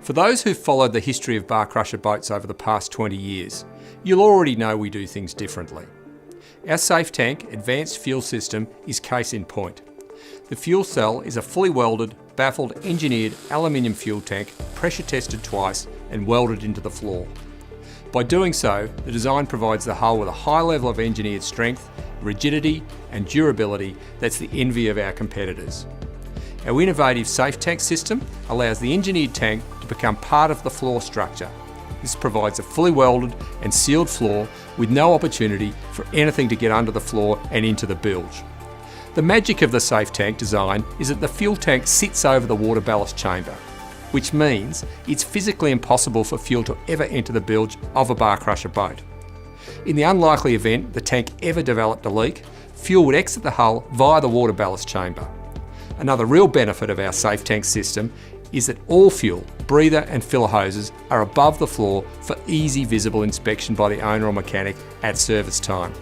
For those who've followed the history of bar crusher boats over the past 20 years, you'll already know we do things differently. Our SafeTank advanced fuel system is case in point. The fuel cell is a fully welded, baffled, engineered aluminium fuel tank, pressure tested twice and welded into the floor. By doing so, the design provides the hull with a high level of engineered strength, rigidity and durability that's the envy of our competitors. Our innovative SafeTank system allows the engineered tank to become part of the floor structure. This provides a fully welded and sealed floor with no opportunity for anything to get under the floor and into the bilge. The magic of the SafeTank design is that the fuel tank sits over the water ballast chamber, which means it's physically impossible for fuel to ever enter the bilge of a bar crusher boat. In the unlikely event the tank ever developed a leak, fuel would exit the hull via the water ballast chamber. Another real benefit of our SafeTank system is that all fuel, breather and filler hoses are above the floor for easy visible inspection by the owner or mechanic at service time.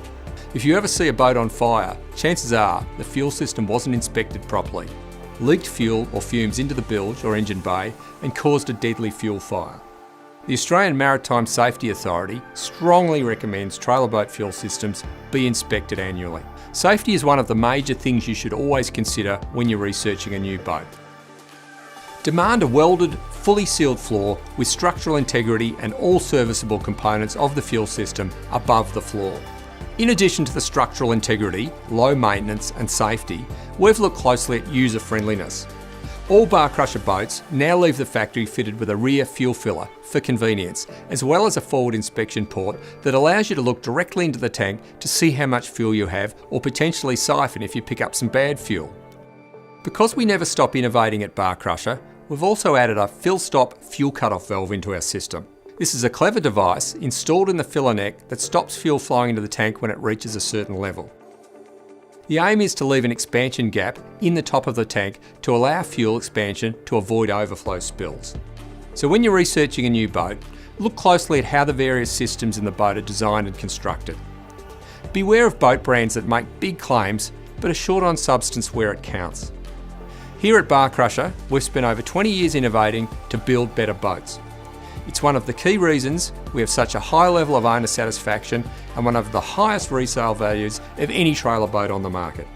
If you ever see a boat on fire, chances are the fuel system wasn't inspected properly, leaked fuel or fumes into the bilge or engine bay and caused a deadly fuel fire. The Australian Maritime Safety Authority strongly recommends trailer boat fuel systems be inspected annually. Safety is one of the major things you should always consider when you're researching a new boat. Demand a welded, fully sealed floor with structural integrity and all serviceable components of the fuel system above the floor. In addition to the structural integrity, low maintenance and safety, we've looked closely at user friendliness. All bar crusher boats now leave the factory fitted with a rear fuel filler for convenience, as well as a forward inspection port that allows you to look directly into the tank to see how much fuel you have or potentially siphon if you pick up some bad fuel. Because we never stop innovating at Bar Crusher, we've also added a fill-stop fuel cut-off valve into our system. This is a clever device installed in the filler neck that stops fuel flowing into the tank when it reaches a certain level. The aim is to leave an expansion gap in the top of the tank to allow fuel expansion to avoid overflow spills. So when you're researching a new boat, look closely at how the various systems in the boat are designed and constructed. Beware of boat brands that make big claims but are short on substance where it counts. Here at Bar Crusher, we've spent over 20 years innovating to build better boats. It's one of the key reasons we have such a high level of owner satisfaction and one of the highest resale values of any trailer boat on the market.